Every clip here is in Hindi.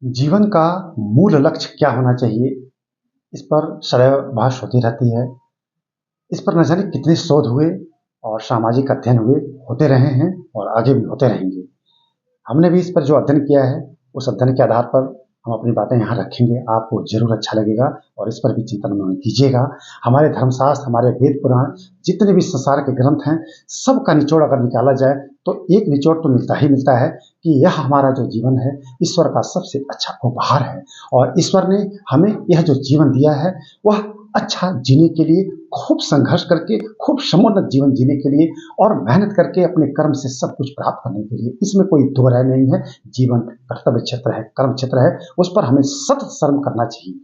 जीवन का मूल लक्ष्य क्या होना चाहिए, इस पर सदैव बहस होती रहती है। इस पर न जाने कितने शोध हुए और सामाजिक अध्ययन हुए, होते रहे हैं और आगे भी होते रहेंगे। हमने भी इस पर जो अध्ययन किया है, उस अध्ययन के आधार पर हम अपनी बातें यहाँ रखेंगे। आपको ज़रूर अच्छा लगेगा और इस पर भी चिंतन मनन कीजिएगा। हमारे धर्मशास्त्र, हमारे वेद पुराण, जितने भी संसार के ग्रंथ हैं, सबका निचोड़ अगर निकाला जाए तो एक निचोड़ तो मिलता ही मिलता है कि यह हमारा जो जीवन है, ईश्वर का सबसे अच्छा उपहार है। और ईश्वर ने हमें यह जो जीवन दिया है, वह अच्छा जीने के लिए, खूब संघर्ष करके, खूब समुन्नत जीवन जीने के लिए और मेहनत करके अपने कर्म से सब कुछ प्राप्त करने के लिए। इसमें कोई दो राय नहीं है। जीवन कर्तव्य क्षेत्र है, कर्म क्षेत्र है, उस पर हमें सतत श्रम करना चाहिए।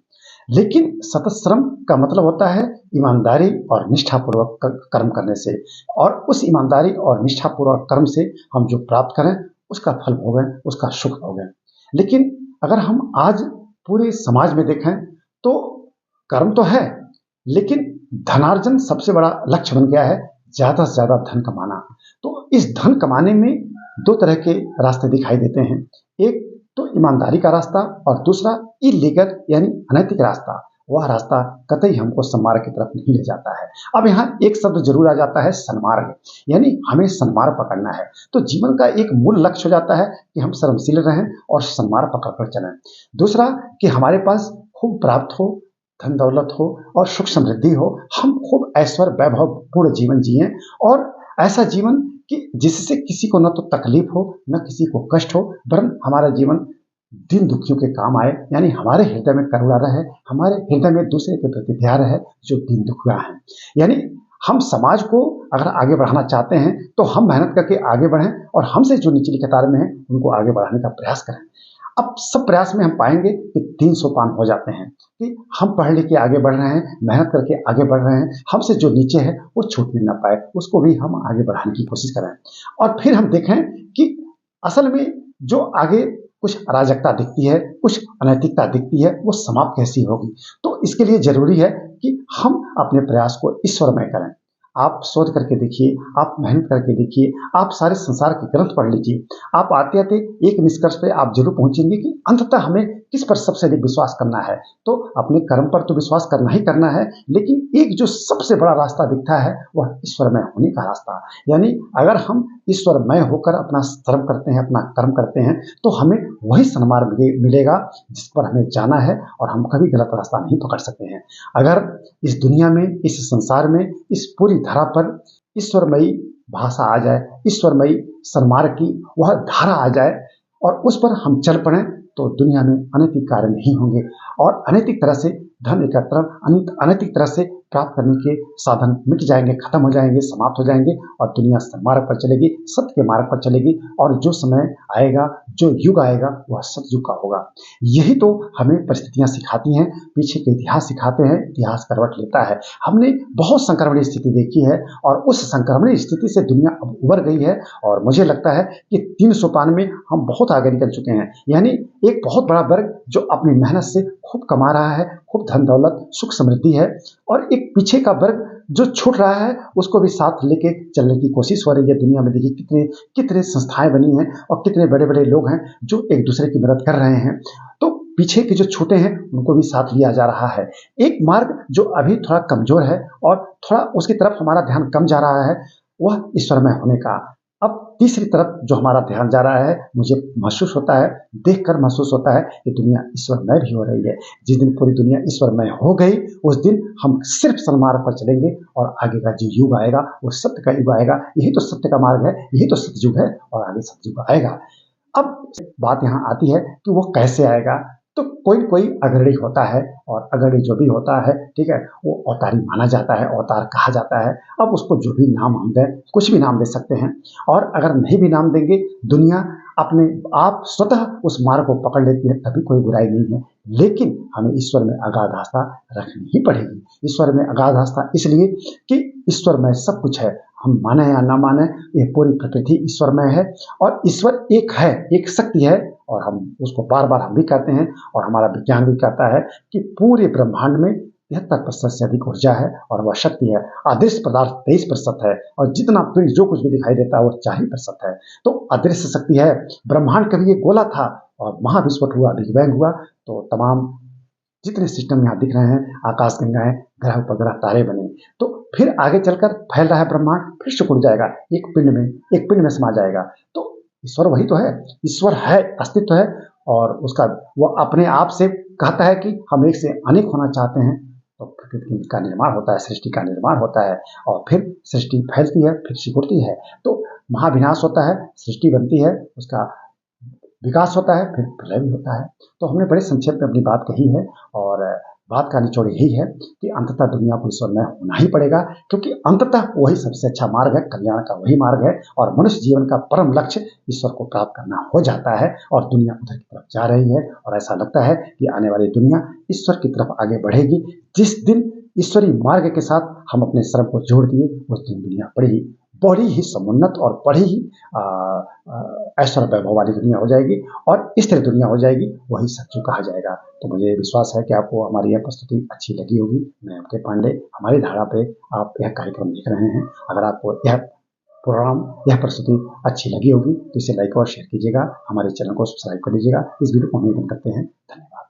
लेकिन सतत श्रम का मतलब होता है ईमानदारी और निष्ठापूर्वक कर्म करने से, और उस ईमानदारी और निष्ठापूर्वक कर्म से हम जो प्राप्त करें, उसका फल भोगें, उसका सुख भोगें। लेकिन अगर हम आज पूरे समाज में देखें तो कर्म तो है, लेकिन धनार्जन सबसे बड़ा लक्ष्य बन गया है, ज़्यादा से ज़्यादा धन कमाना। तो इस धन कमाने में दो तरह के रास्ते दिखाई देते हैं। एक तो ईमानदारी का रास्ता और दूसरा इलीगल यानी अनैतिक रास्ता। वह रास्ता कतई हमको सन्मार्ग की तरफ नहीं ले जाता है। अब यहाँ एक शब्द जरूर आ जाता है, सन्मार्ग, यानी हमें सन्मार्ग पकड़ना है। तो जीवन का एक मूल लक्ष्य हो जाता है कि हम कर्मशील रहें और सन्मार्ग पकड़कर चलें। दूसरा कि हमारे पास खूब प्राप्त हो, धन दौलत हो और सुख समृद्धि हो, हम खूब ऐश्वर्य वैभव पूर्ण जीवन जिएं, और ऐसा जीवन कि जिससे किसी को न तो तकलीफ हो, न किसी को कष्ट हो, वरन हमारा जीवन दीन दुखियों के काम आए। यानी हमारे हृदय में करुणा रहे, हमारे हृदय में दूसरे के प्रति दया रहे जो दीन दुखिया हैं। यानी हम समाज को अगर आगे बढ़ाना चाहते हैं तो हम मेहनत करके आगे बढ़ें और हमसे जो निचली कतार में हैं उनको आगे बढ़ाने का प्रयास करें। अब सब प्रयास में हम पाएंगे कि 3 सोपान हो जाते हैं कि हम पढ़ लिख के आगे बढ़ रहे हैं, मेहनत करके आगे बढ़ रहे हैं, हमसे जो नीचे है वो छूट भी ना पाए, उसको भी हम आगे बढ़ाने की कोशिश करें। और फिर हम देखें कि असल में जो आगे कुछ अराजकता दिखती है, कुछ अनैतिकता दिखती है, वो समाप्त कैसी होगी। तो इसके लिए जरूरी है कि हम अपने प्रयास को ईश्वरमय करें। आप शोध करके देखिए, आप मेहनत करके देखिए, आप सारे संसार के ग्रंथ पढ़ लीजिए, आप आते आते एक निष्कर्ष पे आप जरूर पहुंचेंगे कि अंततः हमें किस पर सबसे अधिक विश्वास करना है। तो अपने कर्म पर तो विश्वास करना ही करना है, लेकिन एक जो सबसे बड़ा रास्ता दिखता है वह ईश्वरमय होने का रास्ता। यानी अगर हम ईश्वरमय होकर अपना धर्म करते हैं, अपना कर्म करते हैं, तो हमें वही सन्मार्ग मिलेगा जिस पर हमें जाना है, और हम कभी गलत रास्ता नहीं पकड़ सकते हैं। अगर इस दुनिया में, इस संसार में, इस पूरी धरा पर ईश्वरमयी भाषा आ जाए, ईश्वरमयी सन्मार्ग की वह धारा आ जाए और उस पर हम चल पड़े, तो दुनिया में अनैतिक कार्य नहीं होंगे और अनैतिक तरह से धन एकत्र, अनैतिक तरह से प्राप्त करने के साधन मिट जाएंगे, खत्म हो जाएंगे, समाप्त हो जाएंगे और दुनिया सन्मार्ग पर चलेगी, सत्य के मार्ग पर चलेगी। और जो समय आएगा, जो युग आएगा, वह सतयुग का होगा। यही तो हमें परिस्थितियां सिखाती हैं, पीछे के इतिहास सिखाते हैं, इतिहास करवट लेता है। हमने बहुत संक्रमणीय स्थिति देखी है और उस संक्रमणीय स्थिति से दुनिया अब उबर गई है, और मुझे लगता है कि 3 सोपान में हम बहुत आगे निकल चुके हैं। यानी एक बहुत बड़ा वर्ग जो अपनी मेहनत से खूब कमा रहा है, खूब धन दौलत सुख समृद्धि है, और एक पीछे का वर्ग जो छूट रहा है उसको भी साथ लेके चलने की कोशिश हो रही है। दुनिया में देखिए कितने कितने संस्थाएं बनी हैं और कितने बड़े बड़े लोग हैं जो एक दूसरे की मदद कर रहे हैं। तो पीछे के जो छोटे हैं उनको भी साथ लिया जा रहा है। एक मार्ग जो अभी थोड़ा कमजोर है और थोड़ा उसकी तरफ हमारा ध्यान कम जा रहा है, वह ईश्वरमय होने का। अब तीसरी तरफ जो हमारा ध्यान जा रहा है, मुझे महसूस होता है, देखकर महसूस होता है कि दुनिया ईश्वरमय भी हो रही है। जिस दिन पूरी दुनिया ईश्वरमय हो गई, उस दिन हम सिर्फ सन्मार्ग पर चलेंगे और आगे का जो युग आएगा वो सत्य का युग आएगा। यही तो सत्य का मार्ग है, यही तो सतयुग है और आगे सतयुग आएगा। अब बात यहाँ आती है कि वो कैसे आएगा। तो कोई कोई अग्रणी होता है, और अग्रणी जो भी होता है, ठीक है, वो अवतारी माना जाता है, अवतार कहा जाता है। अब उसको जो भी नाम हम दें, कुछ भी नाम दे सकते हैं, और अगर नहीं भी नाम देंगे, दुनिया अपने आप स्वतः उस मार्ग को पकड़ लेती है, तभी कोई बुराई नहीं है। लेकिन हमें ईश्वर में अगाध आस्था रखनी ही पड़ेगी। ईश्वर में अगाध आस्था इसलिए कि ईश्वर में सब कुछ है, हम माने या ना माने, ये पूरी प्रकृति ईश्वरमय है और ईश्वर एक है, एक शक्ति है। और हम उसको बार बार हम भी कहते हैं और हमारा विज्ञान भी कहता है कि पूरे ब्रह्मांड में 73% से अधिक ऊर्जा है और वह शक्ति है। अदृश्य पदार्थ 23% है और जितना पिंड जो कुछ भी दिखाई देता है वो 4% है। तो अदृश्य शक्ति है। ब्रह्मांड कभी ये गोला था, और महाविस्फोट हुआ, बिग बैंग हुआ, तो तमाम जितने सिस्टम यहाँ दिख रहे हैं, आकाश गंगाएं, ग्रह उपग्रह, तारे बने, तो फिर आगे चलकर फैल रहा है ब्रह्मांड, फिर सिकुड़ जाएगा, एक पिंड में समा जाएगा। तो ईश्वर वही तो है, ईश्वर है, अस्तित्व है, और उसका वो अपने आप से कहता है कि हम एक से अनेक होना चाहते हैं, तो प्रकृति का निर्माण होता है, सृष्टि का निर्माण होता है, और फिर सृष्टि फैलती है, फिर सिकुड़ती है, तो महाविनाश होता है, सृष्टि बनती है, उसका विकास होता है, फिर प्रलय भी होता है। तो हमने बड़े संक्षेप में अपनी बात कही है, और बात का निचोड़ यही है कि अंततः दुनिया को ईश्वरमय होना ही पड़ेगा, क्योंकि अंततः वही सबसे अच्छा मार्ग है, कल्याण का वही मार्ग है, और मनुष्य जीवन का परम लक्ष्य ईश्वर को प्राप्त करना हो जाता है, और दुनिया उधर की तरफ जा रही है, और ऐसा लगता है कि आने वाली दुनिया ईश्वर की तरफ आगे बढ़ेगी। जिस दिन ईश्वरीय मार्ग के साथ हम अपने श्रम को जोड़ दिए, उस दिन दुनिया बड़ी ही समुन्नत और बड़ी ही ऐश्वर्य वैभव वाली दुनिया हो जाएगी, और स्थिर दुनिया हो जाएगी, वही सच्चू कहा जाएगा। तो मुझे विश्वास है कि आपको हमारी यह प्रस्तुति अच्छी लगी होगी। मैं एम के पांडे, हमारी धारा पे आप यह कार्यक्रम देख रहे हैं। अगर आपको यह प्रोग्राम, यह प्रस्तुति अच्छी लगी होगी तो इसे लाइक और शेयर कीजिएगा, हमारे चैनल को सब्सक्राइब कर लीजिएगा। इस वीडियो को हम बंद करते हैं। धन्यवाद।